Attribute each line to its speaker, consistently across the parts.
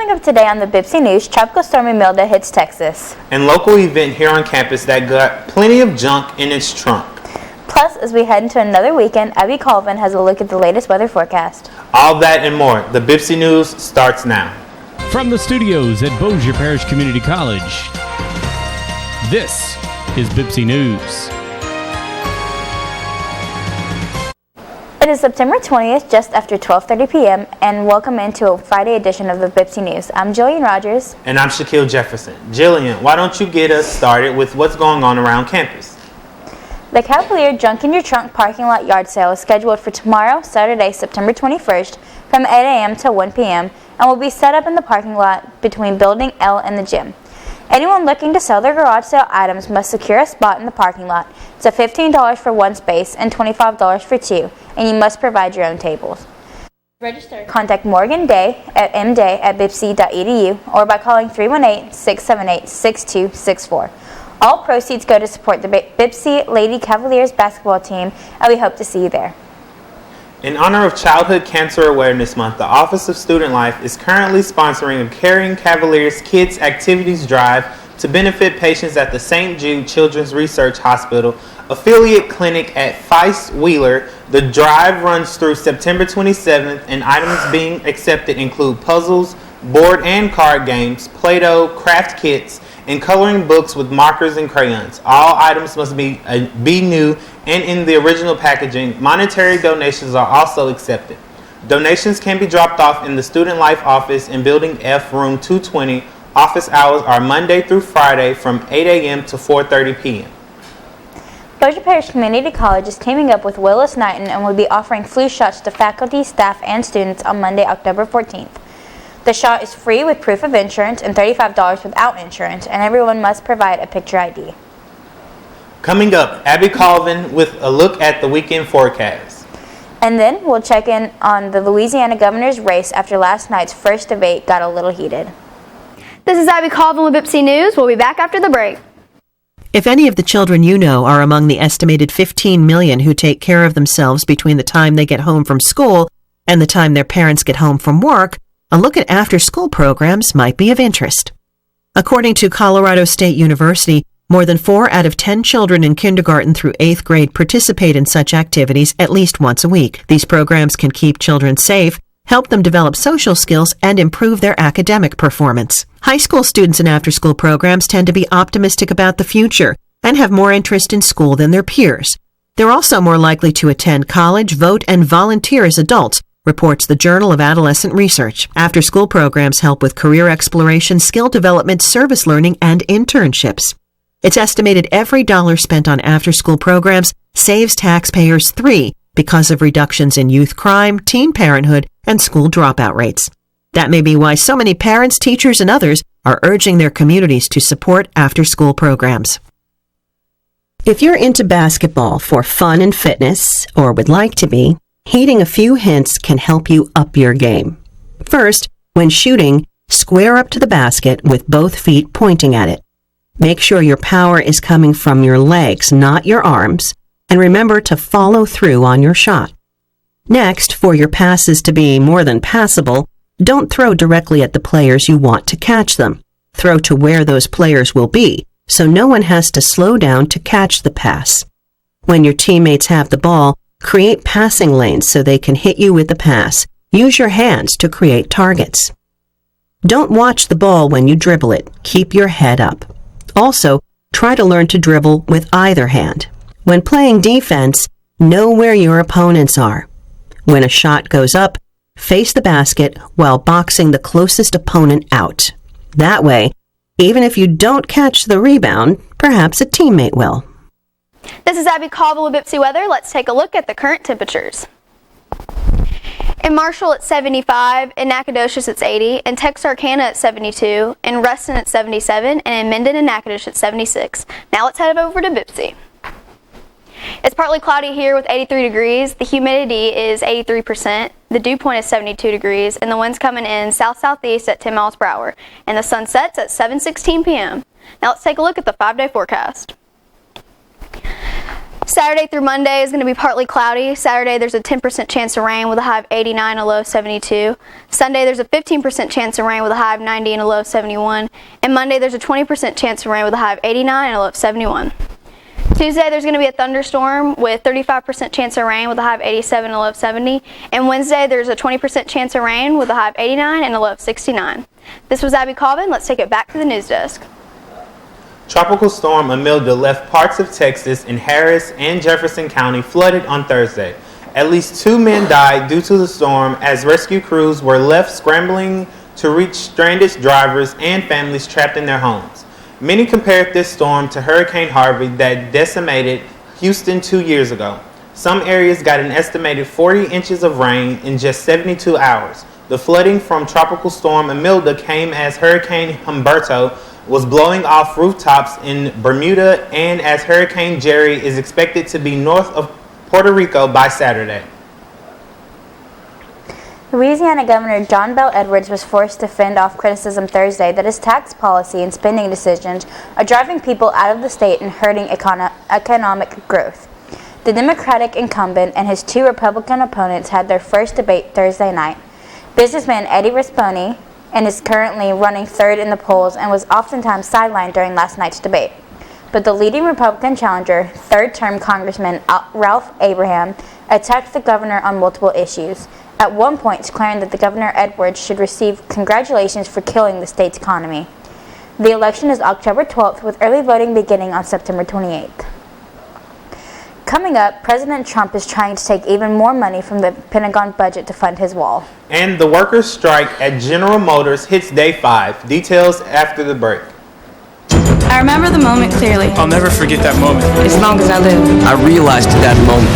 Speaker 1: Coming up today on the Bpcc News, Tropical Storm Imelda hits Texas.
Speaker 2: And local event here on campus that got plenty of junk in its trunk.
Speaker 1: Plus, as we head into another weekend, Abby Colvin has a look at the latest weather forecast.
Speaker 2: All that and more. The Bpcc News starts now.
Speaker 3: From the studios at Bossier Parish Community College, this is Bpcc News.
Speaker 1: It is September 20th, just after 12:30 p.m., and welcome into a Friday edition of the Bpcc News. I'm Jillian Rogers.
Speaker 2: And I'm Shaquille Jefferson. Jillian, why don't you get us started with what's going on around campus?
Speaker 1: The Cavalier Junk in Your Trunk parking lot yard sale is scheduled for tomorrow, Saturday, September 21st, from 8 a.m. to 1 p.m., and will be set up in the parking lot between Building L and the gym. Anyone looking to sell their garage sale items must secure a spot in the parking lot. It's $15 for one space and $25 for two, and you must provide your own tables. Register. Contact Morgan Day at mday@bpc.edu or by calling 318-678-6264. All proceeds go to support the Bpcc Lady Cavaliers basketball team, and we hope to see you there.
Speaker 2: In honor of Childhood Cancer Awareness Month, the Office of Student Life is currently sponsoring a Caring Cavaliers Kids Activities Drive to benefit patients at the St. Jude Children's Research Hospital affiliate clinic at Feist Wheeler. The drive runs through September 27th, and items being accepted include puzzles, board and card games, Play-Doh, craft kits, and coloring books with markers and crayons. All items must be new and in the original packaging. Monetary donations are also accepted. Donations can be dropped off in the Student Life office in Building F, Room 220. Office hours are Monday through Friday from 8 a.m. to 4:30 p.m.
Speaker 1: Bossier Parish Community College is teaming up with Willis Knighton and will be offering flu shots to faculty, staff, and students on Monday, October 14th. The shot is free with proof of insurance and $35 without insurance, and everyone must provide a picture ID.
Speaker 2: Coming up, Abby Colvin with a look at the weekend forecast.
Speaker 1: And then we'll check in on the Louisiana governor's race after last night's first debate got a little heated.
Speaker 4: This is Abby Colvin with Bpcc News. We'll be back after the break.
Speaker 5: If any of the children you know are among the estimated 15 million who take care of themselves between the time they get home from school and the time their parents get home from work, a look at after-school programs might be of interest. According to Colorado State University, more than 4 out of 10 children in kindergarten through 8th grade participate in such activities at least once a week. These programs can keep children safe, help them develop social skills, and improve their academic performance. High school students in after-school programs tend to be optimistic about the future and have more interest in school than their peers. They're also more likely to attend college, vote, and volunteer as adults, reports the Journal of Adolescent Research. After-school programs help with career exploration, skill development, service learning, and internships. It's estimated every dollar spent on after-school programs saves taxpayers $3 because of reductions in youth crime, teen parenthood, and school dropout rates. That may be why so many parents, teachers, and others are urging their communities to support after-school programs. If you're into basketball for fun and fitness, or would like to be, heeding a few hints can help you up your game. First, when shooting, square up to the basket with both feet pointing at it. Make sure your power is coming from your legs, not your arms, and remember to follow through on your shot. Next, for your passes to be more than passable, don't throw directly at the players you want to catch them. Throw to where those players will be, so no one has to slow down to catch the pass. When your teammates have the ball, create passing lanes so they can hit you with the pass. Use your hands to create targets. Don't watch the ball when you dribble it. Keep your head up. Also, try to learn to dribble with either hand. When playing defense, know where your opponents are. When a shot goes up, face the basket while boxing the closest opponent out. That way, even if you don't catch the rebound, perhaps a teammate will.
Speaker 4: This is Abby Colvin with Bpcc Weather. Let's take a look at the current temperatures. In Marshall, it's 75. In Nacogdoches, it's 80. In Texarkana, it's 72. In Ruston, it's 77. And in Minden and Natchitoches, it's 76. Now let's head over to Bpcc. It's partly cloudy here with 83 degrees. The humidity is 83%. The dew point is 72 degrees. And the wind's coming in south-southeast at 10 miles per hour. And the sun sets at 7:16 p.m. Now let's take a look at the 5-day forecast. Saturday through Monday is going to be partly cloudy. Saturday there's a 10% chance of rain with a high of 89 and a low of 72. Sunday there's a 15% chance of rain with a high of 90 and a low of 71. And Monday there's a 20% chance of rain with a high of 89 and a low of 71. Tuesday there's going to be a thunderstorm with 35% chance of rain with a high of 87 and a low of 70. And Wednesday there's a 20% chance of rain with a high of 89 and a low of 69. This was Abby Colvin. Let's take it back to the news desk.
Speaker 2: Tropical storm Imelda left parts of Texas in Harris and Jefferson County flooded on Thursday. At least 2 men died due to the storm as rescue crews were left scrambling to reach stranded drivers and families trapped in their homes. Many compared this storm to Hurricane Harvey that decimated Houston 2 years ago. Some areas got an estimated 40 inches of rain in just 72 hours. The flooding from Tropical Storm Imelda came as Hurricane Humberto was blowing off rooftops in Bermuda and as Hurricane Jerry is expected to be north of Puerto Rico by Saturday.
Speaker 1: Louisiana Governor John Bel Edwards was forced to fend off criticism Thursday that his tax policy and spending decisions are driving people out of the state and hurting economic growth. The Democratic incumbent and his 2 Republican opponents had their first debate Thursday night. Businessman Eddie Rispone and is currently running third in the polls and was oftentimes sidelined during last night's debate. But the leading Republican challenger, third-term Congressman Ralph Abraham, attacked the governor on multiple issues, at one point declaring that the Governor Edwards should receive congratulations for killing the state's economy. The election is October 12th, with early voting beginning on September 28th. Coming up, President Trump is trying to take even more money from the Pentagon budget to fund his wall.
Speaker 2: And the workers' strike at General Motors hits day 5. Details after the break.
Speaker 6: I remember the moment clearly.
Speaker 7: I'll never forget that moment.
Speaker 6: As long as I live.
Speaker 8: I realized at that moment,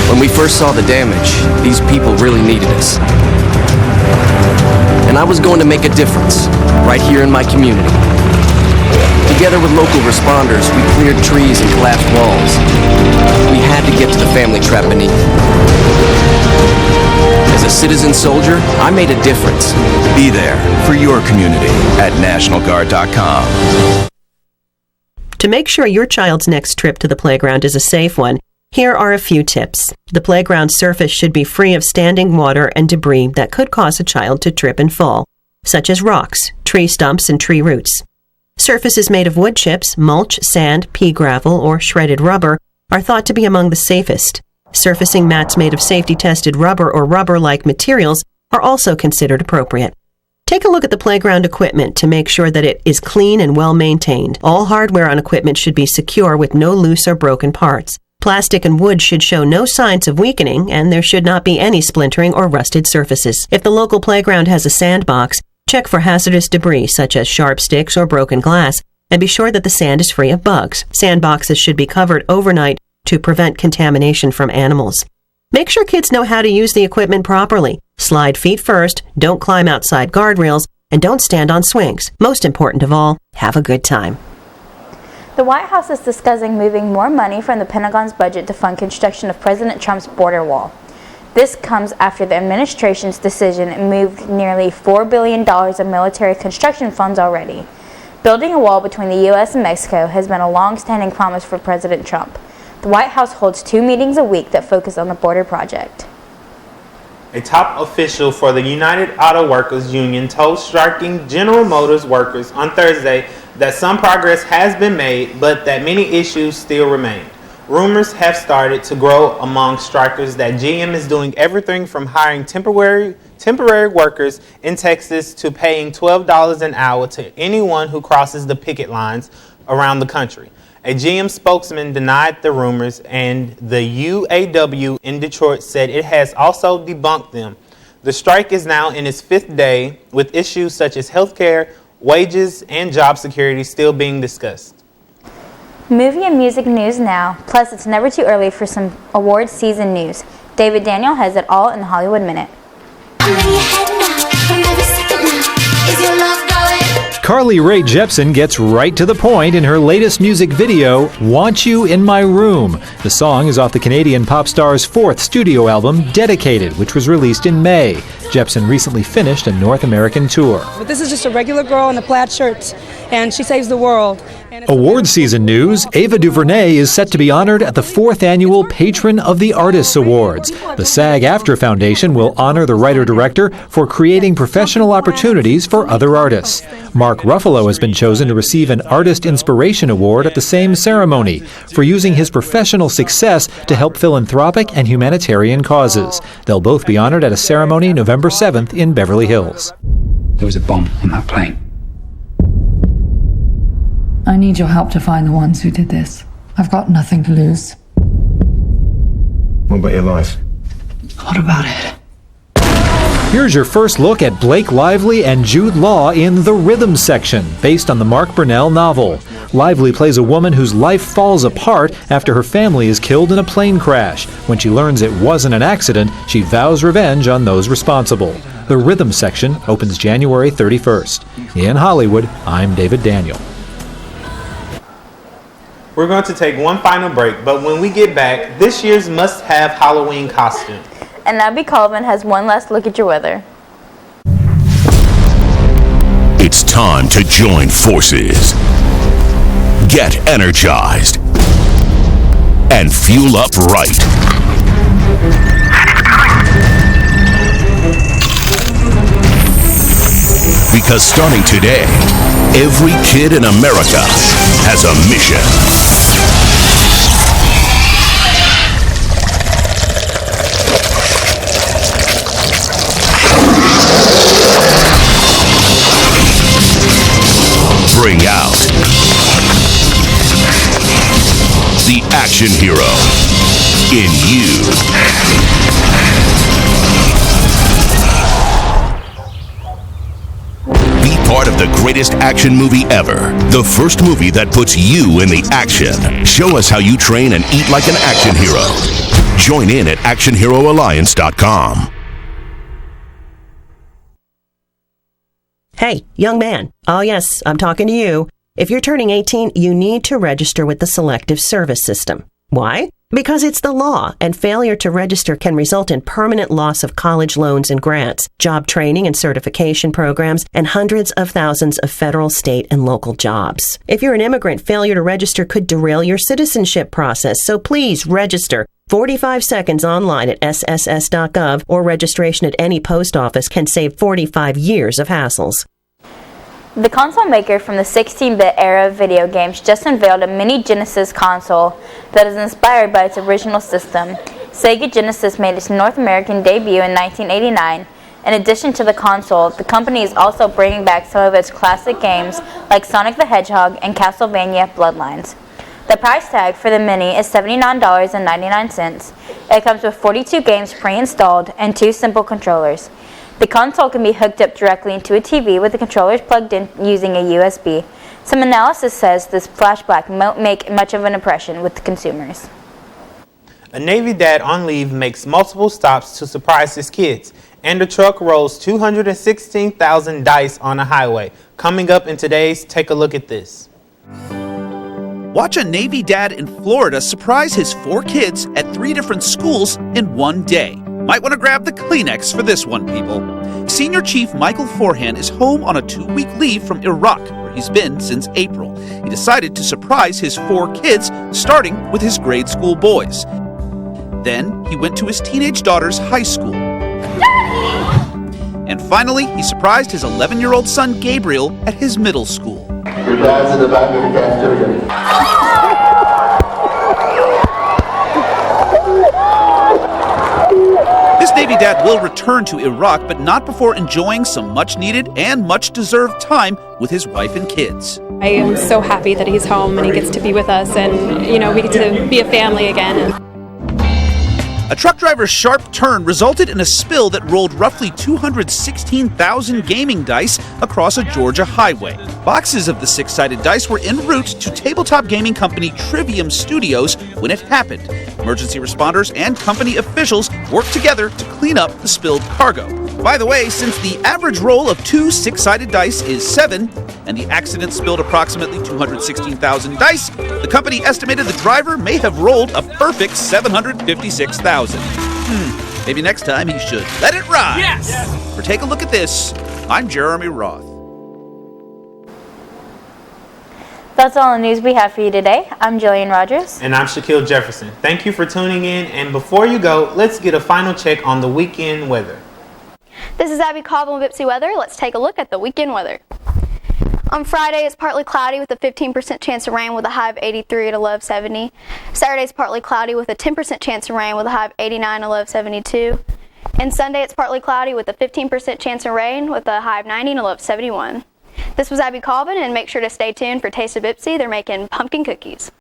Speaker 8: when we first saw the damage, these people really needed us. And I was going to make a difference, right here in my community. Together with local responders, we cleared trees and collapsed walls. We had to get to the family trapped beneath. As a citizen soldier, I made a difference.
Speaker 9: Be there for your community at NationalGuard.com.
Speaker 5: To make sure your child's next trip to the playground is a safe one, here are a few tips. The playground surface should be free of standing water and debris that could cause a child to trip and fall, such as rocks, tree stumps, and tree roots. Surfaces made of wood chips, mulch, sand, pea gravel, or shredded rubber are thought to be among the safest. Surfacing mats made of safety-tested rubber or rubber-like materials are also considered appropriate. Take a look at the playground equipment to make sure that it is clean and well-maintained. All hardware on equipment should be secure with no loose or broken parts. Plastic and wood should show no signs of weakening, and there should not be any splintering or rusted surfaces. If the local playground has a sandbox, check for hazardous debris such as sharp sticks or broken glass, and be sure that the sand is free of bugs. Sandboxes should be covered overnight to prevent contamination from animals. Make sure kids know how to use the equipment properly. Slide feet first, don't climb outside guardrails, and don't stand on swings. Most important of all, have a good time.
Speaker 1: The White House is discussing moving more money from the Pentagon's budget to fund construction of President Trump's border wall. This comes after the administration's decision moved nearly $4 billion of military construction funds already. Building a wall between the U.S. and Mexico has been a long-standing promise for President Trump. The White House holds 2 meetings a week that focus on the border project.
Speaker 2: A top official for the United Auto Workers Union told striking General Motors workers on Thursday that some progress has been made, but that many issues still remain. Rumors have started to grow among strikers that GM is doing everything from hiring temporary workers in Texas to paying $12 an hour to anyone who crosses the picket lines around the country. A GM spokesman denied the rumors, and the UAW in Detroit said it has also debunked them. The strike is now in its 5th day, with issues such as health care, wages, and job security still being discussed.
Speaker 1: Movie and music news now, plus it's never too early for some awards season news. David Daniel has it all in the Hollywood Minute.
Speaker 10: Carly Rae Jepsen gets right to the point in her latest music video, Want You in My Room. The song is off the Canadian pop star's 4th studio album, Dedicated, which was released in May. Jepsen recently finished a North American tour.
Speaker 11: But this is just a regular girl in a plaid shirt, and she saves the world.
Speaker 10: Award season news, Ava DuVernay is set to be honored at the 4th annual Patron of the Artists Awards. The SAG-AFTRA Foundation will honor the writer-director for creating professional opportunities for other artists. Mark Ruffalo has been chosen to receive an Artist Inspiration Award at the same ceremony for using his professional success to help philanthropic and humanitarian causes. They'll both be honored at a ceremony November 7th in Beverly Hills.
Speaker 7: There was a bomb on that plane.
Speaker 11: I need your help to find the ones who did this. I've got nothing to lose.
Speaker 12: What about your life?
Speaker 11: What about it?
Speaker 10: Here's your first look at Blake Lively and Jude Law in The Rhythm section, based on the Mark Burnell novel. Lively plays a woman whose life falls apart after her family is killed in a plane crash. When she learns it wasn't an accident, she vows revenge on those responsible. The Rhythm section opens January 31st. In Hollywood, I'm David Daniel.
Speaker 2: We're going to take one final break, but when we get back, this year's must-have Halloween costume.
Speaker 1: And Abby Colvin has one last look at your weather.
Speaker 9: It's time to join forces. Get energized. And fuel up right. Because starting today, every kid in America has a mission. Bring out the action hero in you. Be part of the greatest action movie ever. The first movie that puts you in the action. Show us how you train and eat like an action hero. Join in at actionheroalliance.com.
Speaker 5: Hey, young man. Oh, yes, I'm talking to you. If you're turning 18, you need to register with the Selective Service System. Why? Because it's the law, and failure to register can result in permanent loss of college loans and grants, job training and certification programs, and hundreds of thousands of federal, state, and local jobs. If you're an immigrant, failure to register could derail your citizenship process, so please register. 45 seconds online at sss.gov or registration at any post office can save 45 years of hassles.
Speaker 1: The console maker from the 16-bit era of video games just unveiled a mini Genesis console that is inspired by its original system. Sega Genesis made its North American debut in 1989. In addition to the console, the company is also bringing back some of its classic games like Sonic the Hedgehog and Castlevania Bloodlines. The price tag for the Mini is $79.99. It comes with 42 games pre-installed and 2 simple controllers. The console can be hooked up directly into a TV with the controllers plugged in using a USB. Some analysis says this flashback won't make much of an impression with the consumers.
Speaker 2: A Navy dad on leave makes multiple stops to surprise his kids, and a truck rolls 216,000 dice on a highway. Coming up in today's Take a Look at This.
Speaker 13: Watch a Navy dad in Florida surprise his 4 kids at 3 different schools in one day. Might want to grab the Kleenex for this one, people. Senior Chief Michael Forhan is home on a 2-week leave from Iraq, where he's been since April. He decided to surprise his 4 kids, starting with his grade school boys. Then he went to his teenage daughter's high school. And finally, he surprised his 11-year-old son Gabriel at his middle school.
Speaker 14: Your dad's in the back of the cafeteria.
Speaker 13: This Navy dad will return to Iraq, but not before enjoying some much-needed and much-deserved time with his wife and kids.
Speaker 15: I am so happy that he's home and he gets to be with us and, we get to be a family again.
Speaker 13: A truck driver's sharp turn resulted in a spill that rolled roughly 216,000 gaming dice across a Georgia highway. Boxes of the 6-sided dice were en route to tabletop gaming company Trivium Studios when it happened. Emergency responders and company officials worked together to clean up the spilled cargo. By the way, since the average roll of 2 6-sided dice is 7, and the accident spilled approximately 216,000 dice, the company estimated the driver may have rolled a perfect 756,000. Maybe next time he should let it ride. Yes! For Take a Look at This, I'm Jeremy Roth.
Speaker 1: That's all the news we have for you today. I'm Jillian Rogers.
Speaker 2: And I'm Shaquille Jefferson. Thank you for tuning in. And before you go, let's get a final check on the weekend weather.
Speaker 4: This is Abby Cobble with Bpcc Weather. Let's take a look at the weekend weather. On Friday, it's partly cloudy with a 15% chance of rain with a high of 83 at a low of 70. Saturday is partly cloudy with a 10% chance of rain with a high of 89 at a low of 72. And Sunday, it's partly cloudy with a 15% chance of rain with a high of 90 and a low of 71. This was Abby Colvin, and make sure to stay tuned for Taste of Bpcc. They're making pumpkin cookies.